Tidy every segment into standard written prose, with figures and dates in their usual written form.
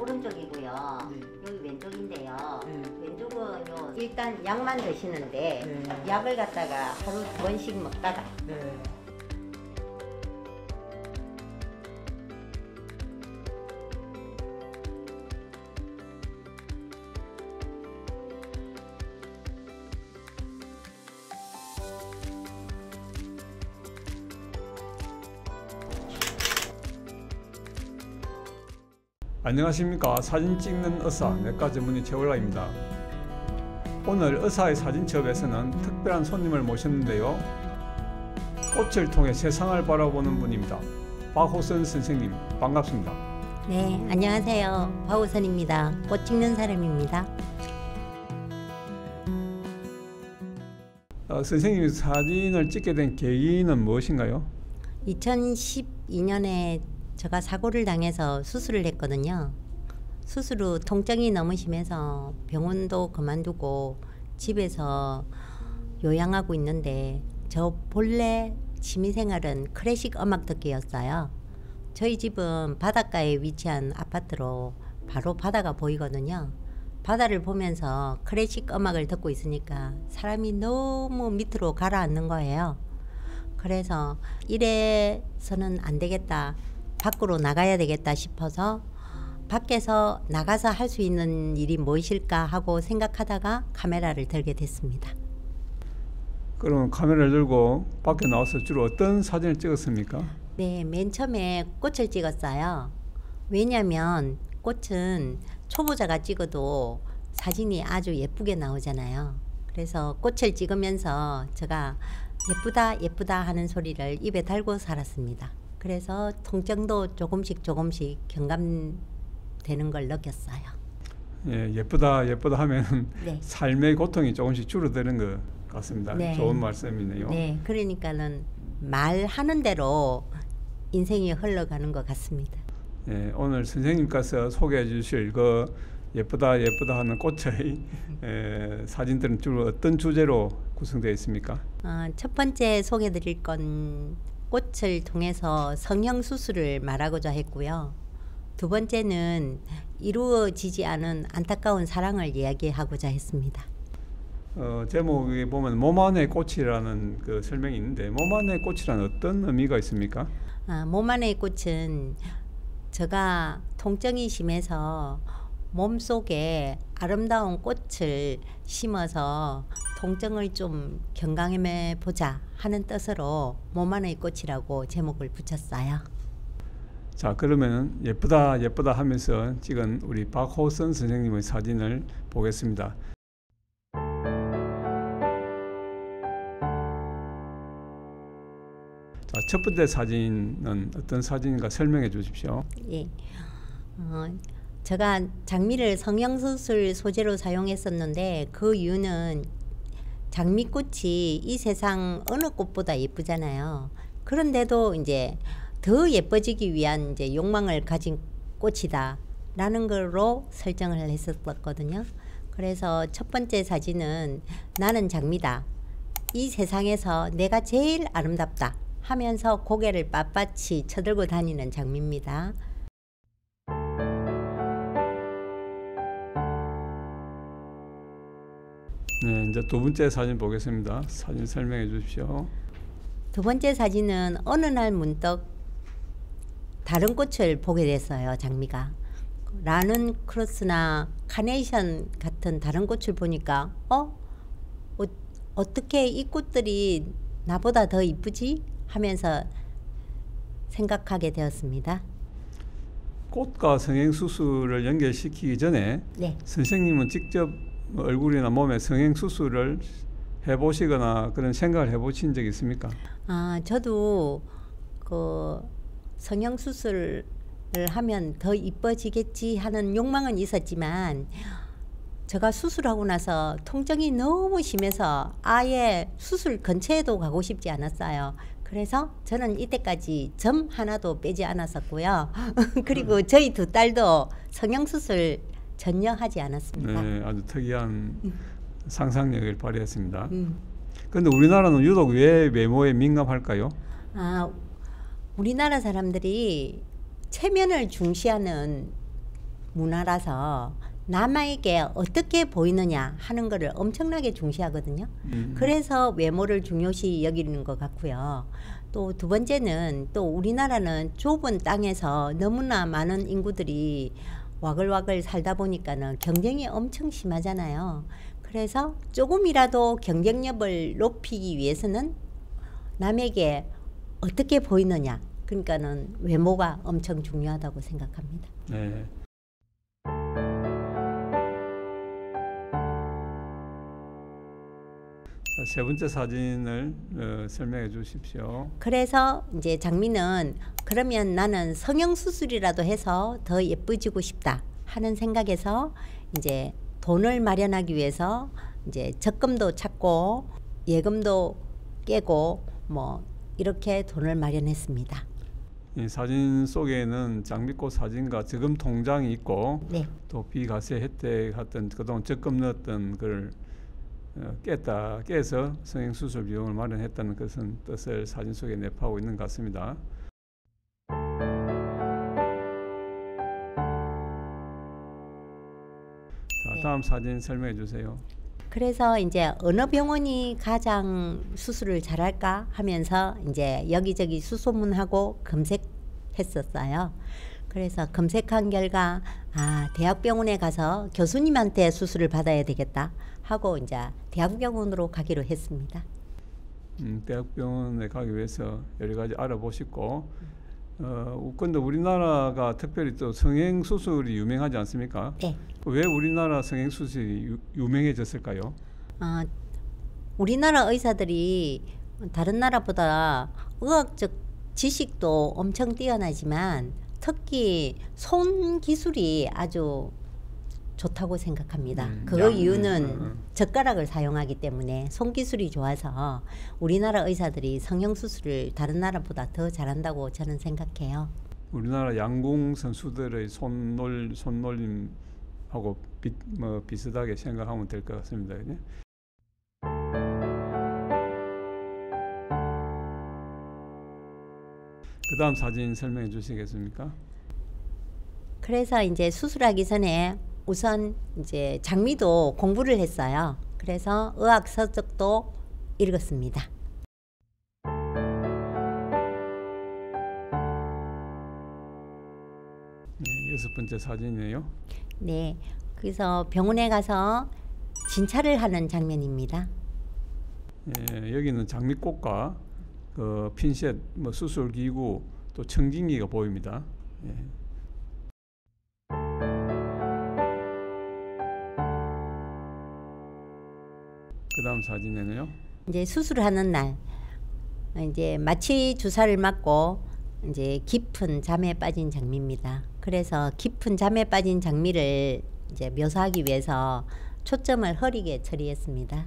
오른쪽이고요. 네. 여기 왼쪽인데요. 네. 왼쪽은요, 일단 약만 드시는데 네. 약을 갖다가 하루 2번씩 먹다가 네. 안녕하십니까. 사진 찍는 의사 내과 전문의 최월라입니다. 오늘 의사의 사진첩에서는 특별한 손님을 모셨는데요. 꽃을 통해 세상을 바라보는 분입니다. 박호선 선생님, 반갑습니다. 네, 안녕하세요. 박우선입니다. 꽃 찍는 사람입니다. 선생님이 사진을 찍게 된 계기는 무엇인가요? 2012년에 제가 사고를 당해서 수술을 했거든요. 수술 후 통증이 너무 심해서 병원도 그만두고 집에서 요양하고 있는데 저 본래 취미생활은 클래식 음악 듣기였어요. 저희 집은 바닷가에 위치한 아파트로 바로 바다가 보이거든요. 바다를 보면서 클래식 음악을 듣고 있으니까 사람이 너무 밑으로 가라앉는 거예요. 그래서 이래서는 안 되겠다. 밖으로 나가야 되겠다 싶어서 밖에서 나가서 할 수 있는 일이 무엇일까 하고 생각하다가 카메라를 들게 됐습니다. 그럼 카메라를 들고 밖에 나와서 주로 어떤 사진을 찍었습니까? 네, 맨 처음에 꽃을 찍었어요. 왜냐하면 꽃은 초보자가 찍어도 사진이 아주 예쁘게 나오잖아요. 그래서 꽃을 찍으면서 제가 예쁘다 예쁘다 하는 소리를 입에 달고 살았습니다. 그래서 통증도 조금씩 경감되는 걸 느꼈어요. 예, 예쁘다 예쁘다 하면 네. 삶의 고통이 조금씩 줄어드는 것 같습니다. 네. 좋은 말씀이네요. 네, 그러니까는 말하는 대로 인생이 흘러가는 것 같습니다. 예, 오늘 선생님께서 소개해 주실 그 예쁘다 예쁘다 하는 꽃의 사진들은 주로 어떤 주제로 구성되어 있습니까? 첫 번째 소개해 드릴 건 꽃을 통해서 성형수술을 말하고자 했고요. 두 번째는 이루어지지 않은 안타까운 사랑을 이야기하고자 했습니다. 제목에 보면 몸 안의 꽃이라는 그 설명이 있는데 몸 안의 꽃이란 어떤 의미가 있습니까? 몸 안의 꽃은 제가 통증이 심해서 몸속에 아름다운 꽃을 심어서 통증을 좀 경감해 보자 하는 뜻으로 몸 안의 꽃이라고 제목을 붙였어요. 자, 그러면 예쁘다 예쁘다 하면서 찍은 우리 박호선 선생님의 사진을 보겠습니다. 자, 첫 번째 사진은 어떤 사진인가 설명해 주십시오. 예. 제가 장미를 성형수술 소재로 사용했었는데 그 이유는 장미꽃이 이 세상 어느 꽃보다 예쁘잖아요. 그런데도 이제 더 예뻐지기 위한 이제 욕망을 가진 꽃이다 라는 걸로 설정을 했었거든요. 그래서 첫 번째 사진은 나는 장미다. 이 세상에서 내가 제일 아름답다 하면서 고개를 빳빳이 쳐들고 다니는 장미입니다. 네, 이제 두 번째 사진 보겠습니다. 사진 설명해 주십시오. 두 번째 사진은 어느 날 문득 다른 꽃을 보게 됐어요. 장미가. 라눈크로스나 카네이션 같은 다른 꽃을 보니까 어떻게 이 꽃들이 나보다 더 이쁘지? 하면서 생각하게 되었습니다. 꽃과 성형수술을 연결시키기 전에 네. 선생님은 직접 얼굴이나 몸에 성형수술을 해보시거나 그런 생각을 해보신 적 있습니까? 저도 그 성형수술을 하면 더 이뻐지겠지 하는 욕망은 있었지만 제가 수술하고 나서 통증이 너무 심해서 아예 수술 근처에도 가고 싶지 않았어요. 그래서 저는 이때까지 점 하나도 빼지 않았었고요. 그리고 저희 두 딸도 성형수술 전혀 하지 않았습니다. 네, 아주 특이한 상상력을 발휘했습니다. 그런데 우리나라는 유독 왜 외모에 민감할까요? 우리나라 사람들이 체면을 중시하는 문화라서 남에게 어떻게 보이느냐 하는 거를 엄청나게 중시하거든요. 그래서 외모를 중요시 여기는 것 같고요. 또 두 번째는 또 우리나라는 좁은 땅에서 너무나 많은 인구들이 와글와글 살다 보니까는 경쟁이 엄청 심하잖아요. 그래서 조금이라도 경쟁력을 높이기 위해서는 남에게 어떻게 보이느냐, 그러니까는 외모가 엄청 중요하다고 생각합니다. 네. 자, 세 번째 사진을 설명해 주십시오. 그래서 이제 장미는 그러면 나는 성형수술이라도 해서 더 예뻐지고 싶다 하는 생각에서 이제 돈을 마련하기 위해서 이제 적금도 찾고 예금도 깨고 뭐 이렇게 돈을 마련했습니다. 이 사진 속에는 장미꽃 사진과 저금 통장이 있고 네. 또 비과세 혜택 했던 그동안 적금 넣었던 걸 깨서 성형수술 비용을 마련했다는 것은 뜻을 사진 속에 내포하고 있는 것 같습니다. 자, 다음 사진 설명해 주세요. 그래서 이제 어느 병원이 가장 수술을 잘할까 하면서 이제 여기저기 수소문하고 검색했었어요. 그래서 검색한 결과 대학병원에 가서 교수님한테 수술을 받아야 되겠다 하고 이제 대학병원으로 가기로 했습니다. 대학병원에 가기 위해서 여러 가지 알아보시고 근데 우리나라가 특별히 또 성형 수술이 유명하지 않습니까? 네. 왜 우리나라 성형 수술이 유명해졌을까요? 우리나라 의사들이 다른 나라보다 의학적 지식도 엄청 뛰어나지만 특히 손 기술이 아주 좋다고 생각합니다. 그 이유는 젓가락을 사용하기 때문에 손 기술이 좋아서 우리나라 의사들이 성형수술을 다른 나라보다 더 잘한다고 저는 생각해요. 우리나라 양궁 선수들의 손놀림하고 비슷하게 생각하면 될 것 같습니다. 그죠? 그 다음 사진 설명해 주시겠습니까? 그래서 이제 수술하기 전에 우선 이제 장미도 공부를 했어요. 그래서 의학 서적도 읽었습니다. 네, 6번째 사진이에요. 네, 그래서 병원에 가서 진찰을 하는 장면입니다. 예, 여기는 장미꽃과 그 핀셋, 수술 기구, 또 청진기가 보입니다. 예. 그 다음 사진에는요. 이제 수술하는 날 이제 마취 주사를 맞고 이제 깊은 잠에 빠진 장미입니다. 그래서 깊은 잠에 빠진 장미를 이제 묘사하기 위해서 초점을 흐리게 처리했습니다.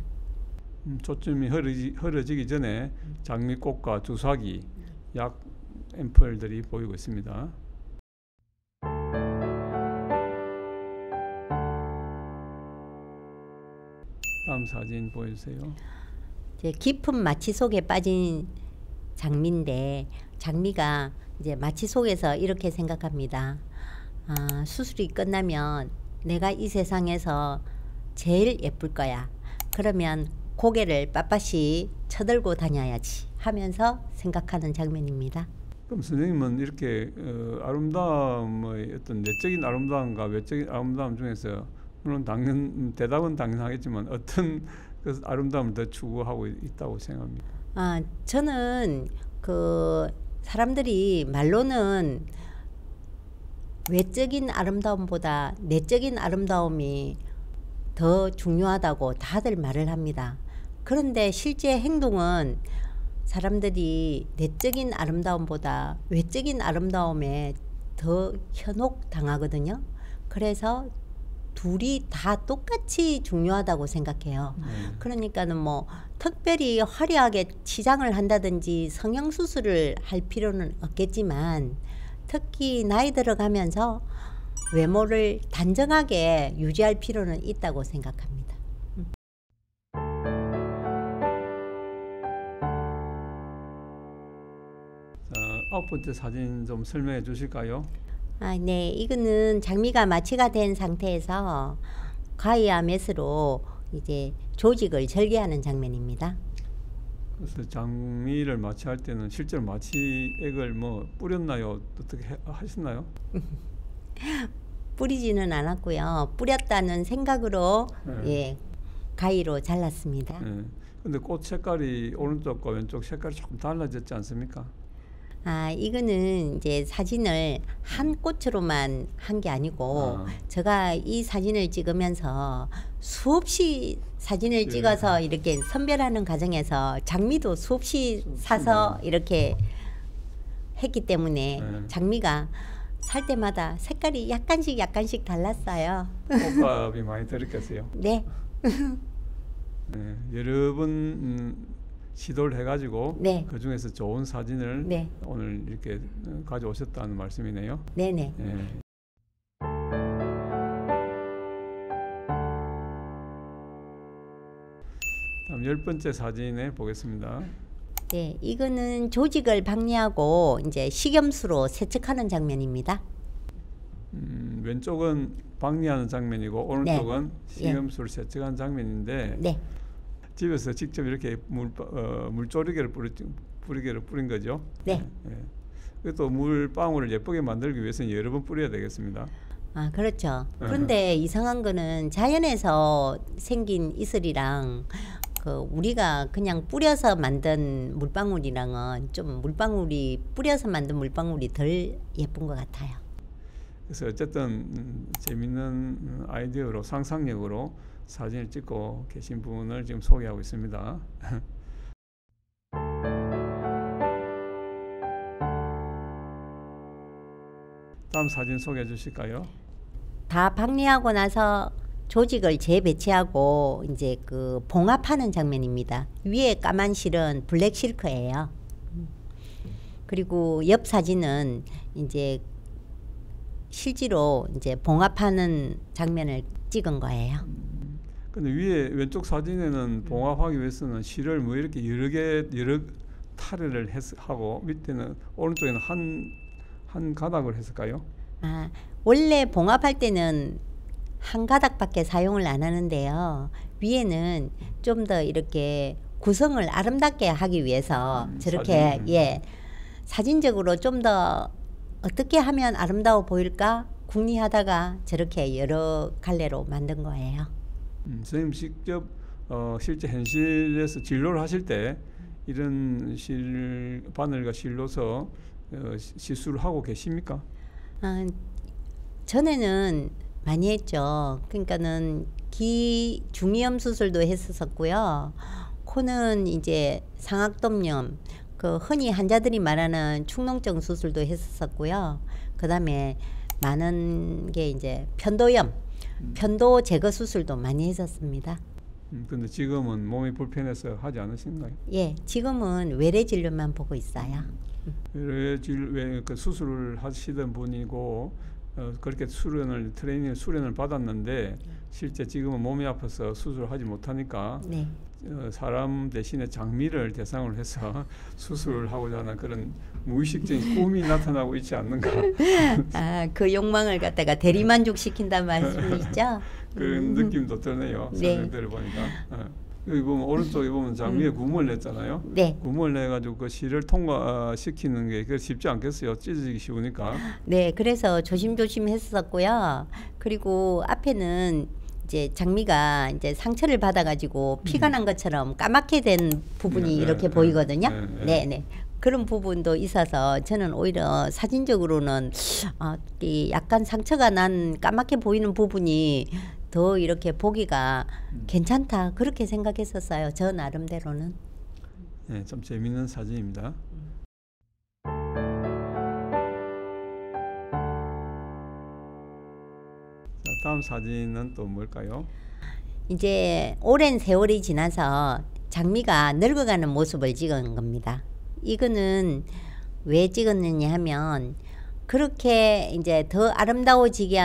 초점이 흐려지기 전에 장미꽃과 주사기, 약 앰플들이 보이고 있습니다. 다음 사진 보여주세요. 이제 깊은 마취 속에 빠진 장미인데 장미가 이제 마취 속에서 이렇게 생각합니다. 수술이 끝나면 내가 이 세상에서 제일 예쁠 거야. 그러면 고개를 빳빳이 쳐들고 다녀야지 하면서 생각하는 장면입니다. 그럼 선생님은 이렇게 아름다움의 어떤 내적인 아름다움과 외적인 아름다움 중에서 물론 대답은 당연하겠지만 어떤 그 아름다움을 더 추구하고 있다고 생각합니까? 저는 그 사람들이 말로는 외적인 아름다움보다 내적인 아름다움이 더 중요하다고 다들 말을 합니다. 그런데 실제 행동은 사람들이 내적인 아름다움보다 외적인 아름다움에 더 현혹당하거든요. 그래서 둘이 다 똑같이 중요하다고 생각해요. 그러니까는 뭐 특별히 화려하게 치장을 한다든지 성형수술을 할 필요는 없겠지만 특히 나이 들어가면서 외모를 단정하게 유지할 필요는 있다고 생각합니다. 9번째 사진 좀 설명해 주실까요? 네, 이거는 장미가 마취가 된 상태에서 가위와 메스로 이제 조직을 절개하는 장면입니다. 그래서 장미를 마취할 때는 실제로 마취액을 뭐 뿌렸나요? 어떻게 하셨나요? 뿌리지는 않았고요. 뿌렸다는 생각으로 네. 예, 가위로 잘랐습니다. 예. 근데 꽃 색깔이 오른쪽과 왼쪽 색깔이 조금 달라졌지 않습니까? 이거는 이제 사진을 한 꽃으로만 한 게 아니고 제가 이 사진을 찍으면서 수없이 사진을 찍어서 이렇게 선별하는 과정에서 장미도 수없이 사서 이렇게 했기 때문에 장미가 살 때마다 색깔이 약간씩 달랐어요. 꽃값이 많이 들었겠어요. 네. 네, 여러 번 시도를 해가지고 네. 그 중에서 좋은 사진을 네. 오늘 이렇게 가져오셨다는 말씀이네요. 네네. 네. 다음 10번째 사진에 보겠습니다. 네, 이거는 조직을 박리하고 이제 식염수로 세척하는 장면입니다. 왼쪽은 박리하는 장면이고 오른쪽은 네. 식염수를 세척한 장면인데 네. 집에서 직접 이렇게 물조리개를 뿌린 거죠. 네. 또 물방울을 예쁘게 만들기 위해서는 여러 번 뿌려야 되겠습니다. 그렇죠. 그런데 이상한 거는 자연에서 생긴 이슬이랑 우리가 그냥 뿌려서 만든 물방울이랑은 좀 물방울이 뿌려서 만든 물방울이 덜 예쁜 것 같아요. 그래서 어쨌든 재밌는 아이디어로 상상력으로 사진을 찍고 계신 분을 지금 소개하고 있습니다. 다음 사진 소개해 주실까요? 다 박리하고 나서 조직을 재배치하고 이제 봉합하는 장면입니다. 위에 까만 실은 블랙 실크예요. 그리고 옆 사진은 이제 실제로 이제 봉합하는 장면을 찍은 거예요. 근데 위에 왼쪽 사진에는 봉합하기 위해서는 실을 뭐 이렇게 여러 타래를 하고 밑에는 오른쪽에는 한 가닥을 했을까요? 원래 봉합할 때는 한 가닥밖에 사용을 안 하는데요. 위에는 좀 더 이렇게 구성을 아름답게 하기 위해서 저렇게 사진적으로 좀 더 어떻게 하면 아름다워 보일까 궁리하다가 저렇게 여러 갈래로 만든 거예요. 선생님 직접 실제 현실에서 진로를 하실 때 이런 바늘과 실로서 시술을 하고 계십니까? 전에는 많이 했죠. 그러니까는 귀 중이염 수술도 했었고요. 코는 이제 상악동염, 흔히 환자들이 말하는 축농증 수술도 했었고요. 그다음에 많은 게 이제 편도염, 편도 제거 수술도 많이 했었습니다. 근데 지금은 몸이 불편해서 하지 않으신가요? 예, 지금은 외래 진료만 보고 있어요. 그 수술을 하시던 분이고 그렇게 트레이닝 수련을 받았는데 실제 지금은 몸이 아파서 수술을 하지 못하니까 네. 사람 대신에 장미를 대상으로 해서 수술을 하고자 하는 그런 무의식적인 꿈이 나타나고 있지 않는가? 그 욕망을 갖다가 대리만족시킨다는 말씀이시죠? 그런 느낌도 드네요. 설명들을 보니까. 여기 보면 오른쪽에 보면 장미에 구멍을 냈잖아요. 네. 구멍을 내가지고 그 실을 통과시키는 게 쉽지 않겠어요. 찢어지기 쉬우니까. 네, 그래서 조심조심 했었고요. 그리고 앞에는 이제 장미가 이제 상처를 받아가지고 피가 난 것처럼 까맣게 된 부분이 이렇게 보이거든요. 네. 그런 부분도 있어서 저는 오히려 사진적으로는 약간 상처가 난 까맣게 보이는 부분이 더 이렇게 보기가 괜찮다 그렇게 생각했었어요. 저 나름대로는. 네, 좀 재밌는 사진입니다. 자, 다음 사진은 또 뭘까요? 이제 오랜 세월이 지나서 장미가 늙어가는 모습을 찍은 겁니다. 이거는 왜 찍었느냐 하면 그렇게 이제 더 아름다워지게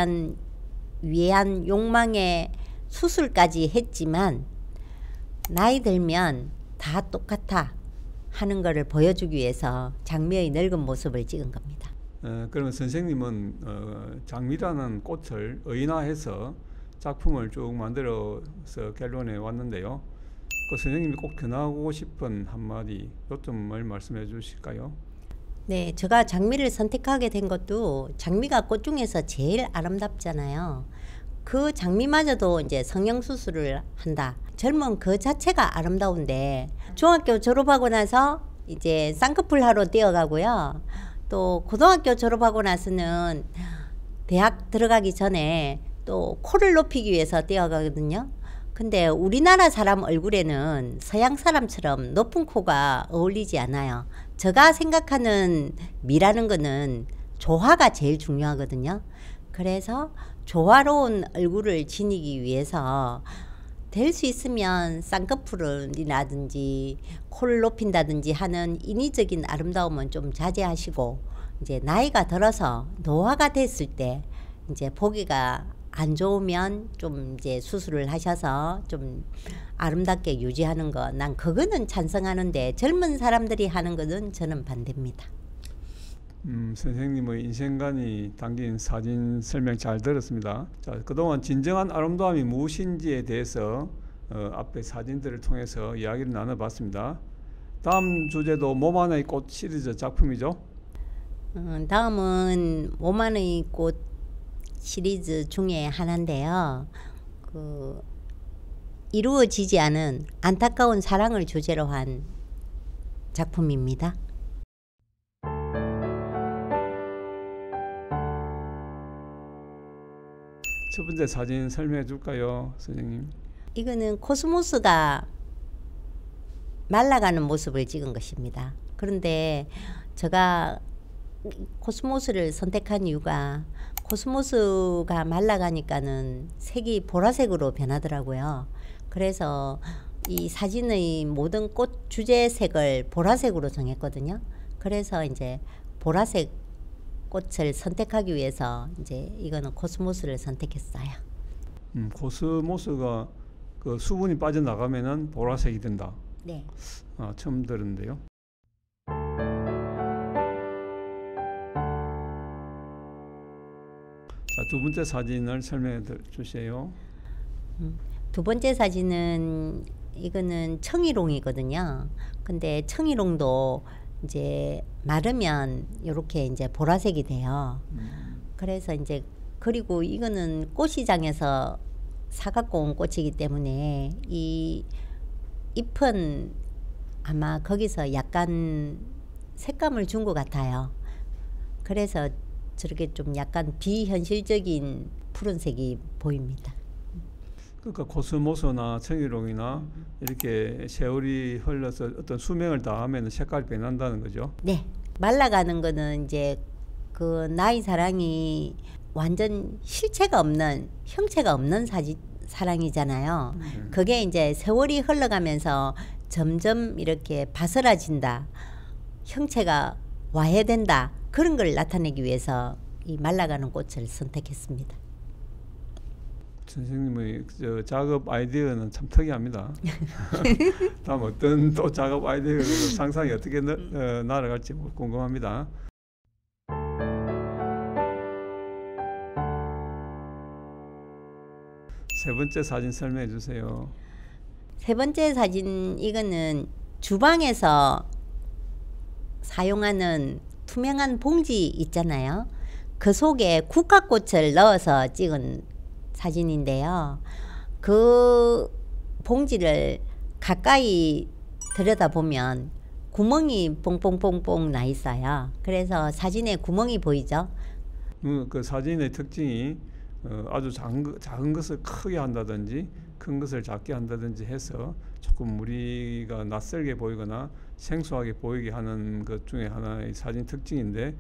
위한 욕망에 수술까지 했지만 나이 들면 다 똑같아 하는 거를 보여주기 위해서 장미의 늙은 모습을 찍은 겁니다. 그러면 선생님은 장미라는 꽃을 의인화해서 작품을 쭉 만들어서 결론에 왔는데요. 그 선생님이 꼭 전하고 싶은 한마디 요점을 말씀해 주실까요? 네, 제가 장미를 선택하게 된 것도 장미가 꽃 중에서 제일 아름답잖아요. 그 장미마저도 이제 성형수술을 한다. 젊은 그 자체가 아름다운데 중학교 졸업하고 나서 이제 쌍꺼풀 하러 뛰어가고요. 또 고등학교 졸업하고 나서는 대학 들어가기 전에 또 코를 높이기 위해서 뛰어가거든요. 근데 우리나라 사람 얼굴에는 서양 사람처럼 높은 코가 어울리지 않아요. 제가 생각하는 미라는 거는 조화가 제일 중요하거든요. 그래서 조화로운 얼굴을 지니기 위해서 될 수 있으면 쌍꺼풀이라든지 코를 높인다든지 하는 인위적인 아름다움은 좀 자제하시고, 이제 나이가 들어서 노화가 됐을 때 이제 보기가 안 좋으면 좀 이제 수술을 하셔서 좀 아름답게 유지하는 거, 난 그거는 찬성하는데 젊은 사람들이 하는 거는 저는 반대입니다. 선생님의 인생관이 담긴 사진 설명 잘 들었습니다. 자, 그동안 진정한 아름다움이 무엇인지에 대해서 앞에 사진들을 통해서 이야기를 나눠봤습니다. 다음 주제도 몸 안의 꽃 시리즈 작품이죠? 다음은 몸 안의 꽃 시리즈 중에 하나인데요. 이루어지지 않은 안타까운 사랑을 주제로 한 작품입니다. 첫 번째 사진 설명해 줄까요, 선생님? 이거는 코스모스가 말라가는 모습을 찍은 것입니다. 그런데 제가 코스모스를 선택한 이유가 코스모스가 말라가니까는 색이 보라색으로 변하더라고요. 그래서 이 사진의 모든 꽃 주제색을 보라색으로 정했거든요. 그래서 이제 보라색 꽃을 선택하기 위해서 이제 이거는 코스모스를 선택했어요. 코스모스가 그 수분이 빠져나가면은 보라색이 된다. 네. 처음 들었는데요. 자, 두 번째 사진을 설명해 주세요. 두 번째 사진은 이거는 청이롱이거든요. 근데 청이롱도 이제 마르면 이렇게 이제 보라색이 돼요. 그래서 이제 그리고 이거는 꽃시장에서 사갖고 온 꽃이기 때문에 이 잎은 아마 거기서 약간 색감을 준 것 같아요. 그래서 저렇게 좀 약간 비현실적인 푸른색이 보입니다. 그러니까 코스모스나 청이롱이나 이렇게 세월이 흘러서 어떤 수명을 다하면 색깔이 변한다는 거죠. 네, 말라가는 거는 이제 그 나이 사랑이 완전 실체가 없는, 형체가 없는 사랑이잖아요. 그게 이제 세월이 흘러가면서 점점 이렇게 바스라진다, 형체가 와해된다, 그런 걸 나타내기 위해서 이 말라가는 꽃을 선택했습니다. 선생님의 작업 아이디어는 참 특이합니다. 다음 어떤 또 작업 아이디어 상상이 어떻게 날아갈지 궁금합니다. 세 번째 사진 설명해 주세요. 세 번째 사진, 이거는 주방에서 사용하는 투명한 봉지 있잖아요. 그 속에 국화꽃을 넣어서 찍은 사진인데요. 그 봉지를 가까이 들여다보면 구멍이 뽕뽕뽕뽕 나 있어요. 그래서 사진에 구멍이 보이죠. 그 사진의 특징이 아주 작은 것을 크게 한다든지 큰 것을 작게 한다든지 해서 조금 우리가 낯설게 보이거나 생소하게 보이게 하는 것 중에 하나의 사진 특징인데,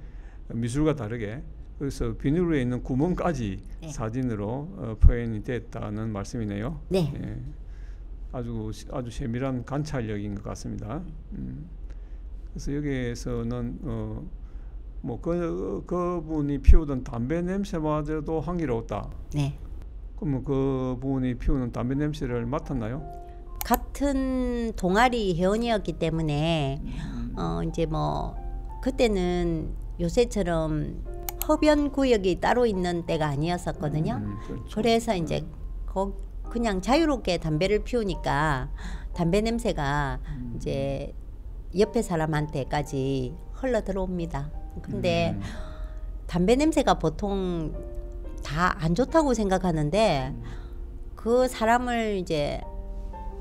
미술과 다르게 그래서 비닐에 있는 구멍까지 네. 사진으로 표현이 됐다는 말씀이네요. 네. 예, 아주 세밀한 관찰력인 것 같습니다. 그래서 여기에서는 뭐 그분이 피우던 담배 냄새마저도 향기로웠다. 네. 그러면 그분이 피우는 담배 냄새를 맡았나요? 같은 동아리 회원이었기 때문에 이제 뭐 그때는 요새처럼 흡연 구역이 따로 있는 때가 아니었었거든요. 그렇죠. 그래서 이제 그냥 자유롭게 담배를 피우니까 담배 냄새가 이제 옆에 사람한테까지 흘러 들어옵니다. 근데 담배 냄새가 보통 다 안 좋다고 생각하는데 그 사람을 이제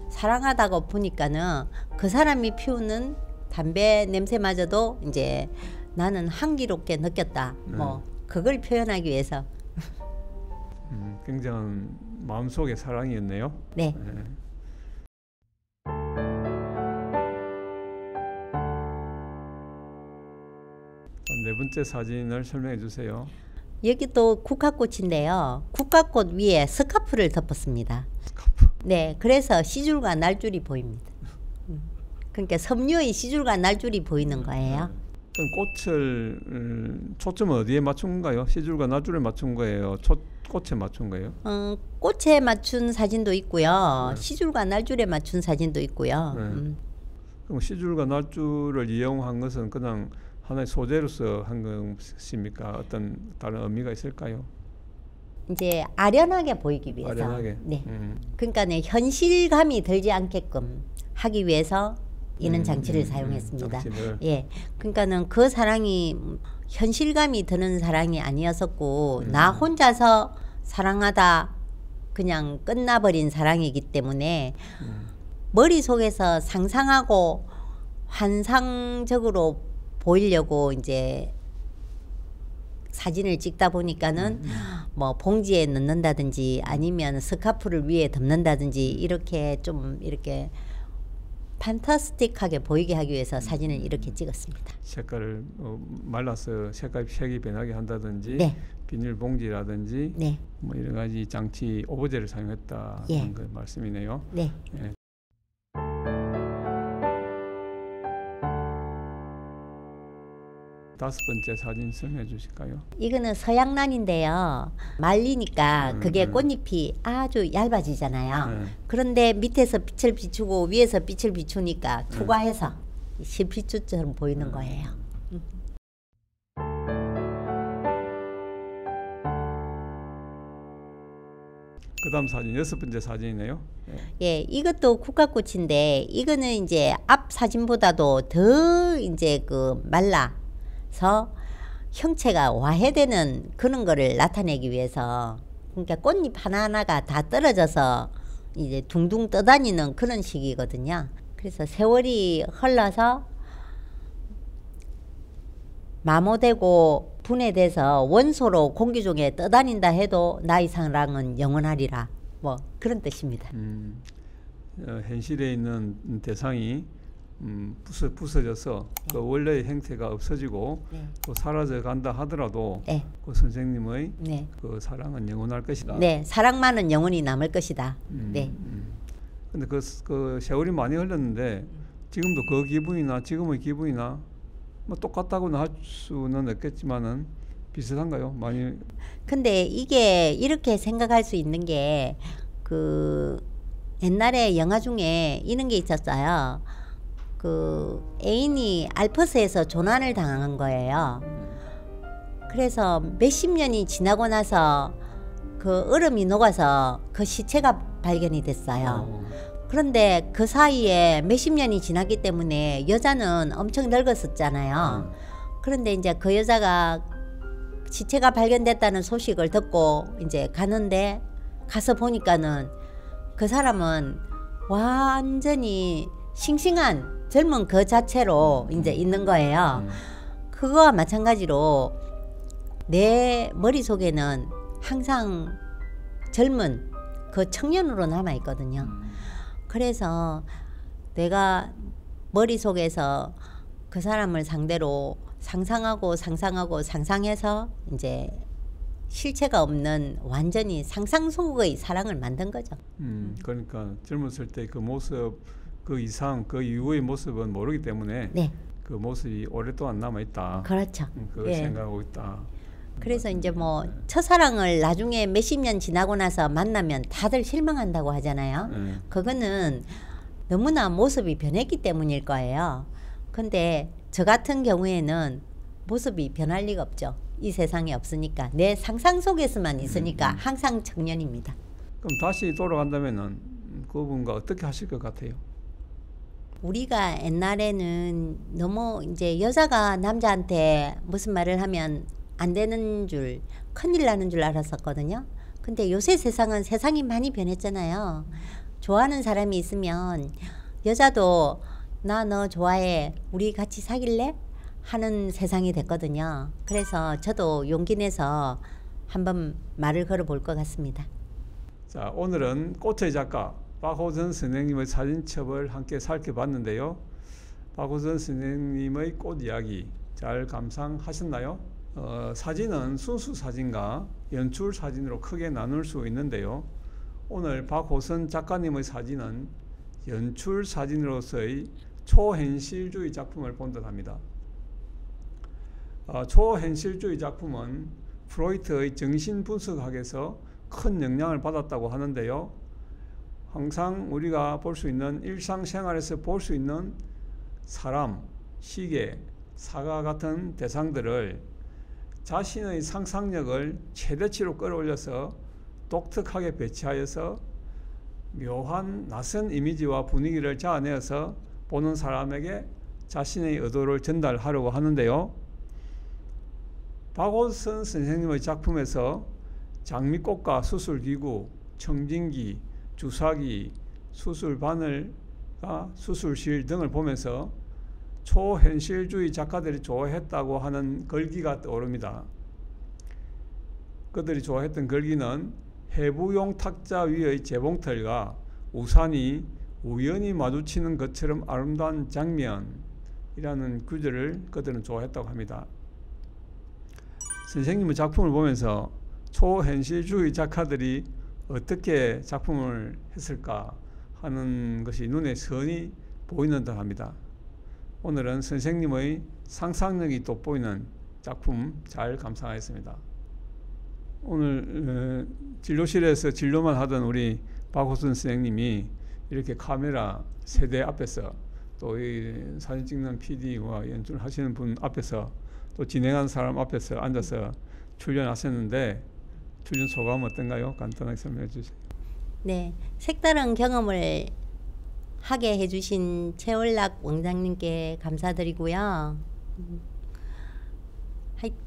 사랑하다가 보니까는 그 사람이 피우는 담배 냄새마저도 이제 나는 향기롭게 느꼈다. 뭐 그걸 표현하기 위해서. 굉장한 마음속의 사랑이었네요. 네. 네. 네 번째 사진을 설명해 주세요. 여기 또 국화꽃인데요. 국화꽃 위에 스카프를 덮었습니다. 스카프. 네, 그래서 시줄과 날줄이 보입니다. 그러니까 섬유의 시줄과 날줄이 보이는 거예요. 그럼 꽃을 초점은 어디에 맞춘 건가요? 시줄과 날줄에 맞춘 거예요? 꽃에 맞춘 거예요? 꽃에 맞춘 사진도 있고요. 시줄과 날줄에 맞춘 사진도 있고요. 그럼 시줄과 날줄을 이용한 것은 그냥 하나의 소재로서 한 것입니까? 어떤 다른 의미가 있을까요? 이제 아련하게 보이기 위해서. 아련하게. 네. 그러니까는 현실감이 들지 않게끔 하기 위해서 이런 장치를 사용했습니다. 장치를. 예. 그러니까는 그 사랑이 현실감이 드는 사랑이 아니었었고 나 혼자서 사랑하다 그냥 끝나버린 사랑이기 때문에 머릿속에서 상상하고 환상적으로 보이려고 이제 사진을 찍다 보니까는 뭐 봉지에 넣는다든지 아니면 스카프를 위에 덮는다든지 이렇게 좀 이렇게 판타스틱하게 보이게 하기 위해서 사진을 이렇게 찍었습니다. 색깔을 말라서 색이 변하게 한다든지 네. 비닐봉지라든지 네. 뭐 여러 가지 장치 오브제를 사용했다는 예. 그 말씀이네요. 네. 예. 다섯 번째 사진 설명해 주실까요? 이거는 서양란인데요. 말리니까 그게 꽃잎이 아주 얇아지잖아요. 그런데 밑에서 빛을 비추고 위에서 빛을 비추니까 투과해서 실핏줄처럼 보이는 거예요. 그 다음 사진 여섯 번째 사진이네요. 예, 이것도 국화꽃인데 이거는 이제 앞 사진보다도 더 이제 그 말라서 형체가 와해되는 그런 거를 나타내기 위해서 그러니까 꽃잎 하나하나가 다 떨어져서 이제 둥둥 떠다니는 그런 식이거든요. 그래서 세월이 흘러서 마모되고 분해돼서 원소로 공기 중에 떠다닌다 해도 나의 사랑은 영원하리라 뭐 그런 뜻입니다. 현실에 있는 대상이 부서져서 그 원래의 형태가 없어지고 또 사라져 간다 하더라도 그 선생님의 그 사랑은 영원할 것이다. 네, 사랑만은 영원히 남을 것이다. 네. 근데 그 세월이 많이 흘렀는데 지금도 그 기분이나 지금의 기분이나 뭐 똑같다고는 할 수는 없겠지만은 비슷한가요? 많이. 근데 이게 이렇게 생각할 수 있는 게 그 옛날에 영화 중에 이런 게 있었어요. 그 애인이 알프스에서 조난을 당한 거예요. 그래서 몇십 년이 지나고 나서 그 얼음이 녹아서 그 시체가 발견이 됐어요. 그런데 그 사이에 몇십 년이 지났기 때문에 여자는 엄청 늙었었잖아요. 그런데 이제 그 여자가 시체가 발견됐다는 소식을 듣고 이제 가는데 가서 보니까는 그 사람은 완전히 싱싱한 젊은 그 자체로 이제 있는 거예요. 그거와 마찬가지로 내 머릿속에는 항상 젊은 그 청년으로 남아 있거든요. 그래서 내가 머릿속에서 그 사람을 상대로 상상해서 이제 실체가 없는 완전히 상상 속의 사랑을 만든 거죠. 그러니까 젊었을 때 그 모습 그 이상 그 이후의 모습은 모르기 때문에 그 모습이 오랫동안 남아 있다. 그렇죠. 그걸 생각하고 있다. 그래서 이제 뭐 첫사랑을 나중에 몇십 년 지나고 나서 만나면 다들 실망한다고 하잖아요. 그거는 너무나 모습이 변했기 때문일 거예요. 근데 저 같은 경우에는 모습이 변할 리가 없죠. 이 세상에 없으니까. 내 상상 속에서만 있으니까 항상 청년입니다. 그럼 다시 돌아간다면은 그분과 어떻게 하실 것 같아요? 우리가 옛날에는 너무 이제 여자가 남자한테 무슨 말을 하면 안 되는 줄, 큰일 나는 줄 알았었거든요. 근데 요새 세상이 많이 변했잖아요. 좋아하는 사람이 있으면 여자도 나 너 좋아해, 우리 같이 사귈래? 하는 세상이 됐거든요. 그래서 저도 용기 내서 한번 말을 걸어볼 것 같습니다. 자, 오늘은 꽃의 작가 박호선 선생님의 사진첩을 함께 살펴봤는데요. 박호선 선생님의 꽃 이야기 잘 감상하셨나요? 사진은 순수 사진과 연출 사진으로 크게 나눌 수 있는데요. 오늘 박호선 작가님의 사진은 연출 사진으로서의 초현실주의 작품을 본 듯합니다. 초현실주의 작품은 프로이트의 정신분석학에서 큰 영향을 받았다고 하는데요. 항상 우리가 볼 수 있는 일상생활에서 볼 수 있는 사람, 시계, 사과 같은 대상들을 자신의 상상력을 최대치로 끌어올려서 독특하게 배치하여서 묘한 낯선 이미지와 분위기를 자아내어서 보는 사람에게 자신의 의도를 전달하려고 하는데요. 박호선 선생님의 작품에서 장미꽃과 수술기구, 청진기, 주사기, 수술바늘과 수술실 등을 보면서 초현실주의 작가들이 좋아했다고 하는 걸기가 떠오릅니다. 그들이 좋아했던 걸기는 해부용 탁자 위의 재봉틀과 우산이 우연히 마주치는 것처럼 아름다운 장면이라는 구절을 그들은 좋아했다고 합니다. 선생님의 작품을 보면서 초현실주의 작가들이 어떻게 작품을 했을까 하는 것이 눈에 선히 보이는 듯 합니다. 오늘은 선생님의 상상력이 돋보이는 작품 잘 감상하였습니다. 오늘 진료실에서 진료만 하던 우리 박호선 선생님이 이렇게 카메라 세대 앞에서 또 이 사진 찍는 PD와 연출하시는 분 앞에서 또 진행하는 사람 앞에서 앉아서 출연하셨는데 출연 소감 어떤가요? 간단하게 설명해 주세요. 네, 색다른 경험을 하게 해주신 최월락 원장님께 감사드리고요.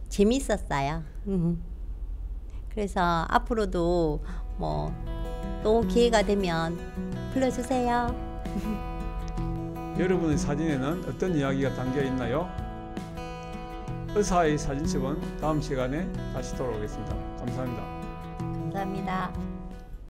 재밌었어요. 그래서 앞으로도 뭐 또 기회가 되면 불러주세요. 여러분의 사진에는 어떤 이야기가 담겨 있나요? 의사의 사진첩은 다음 시간에 다시 돌아오겠습니다. 감사합니다. 감사합니다.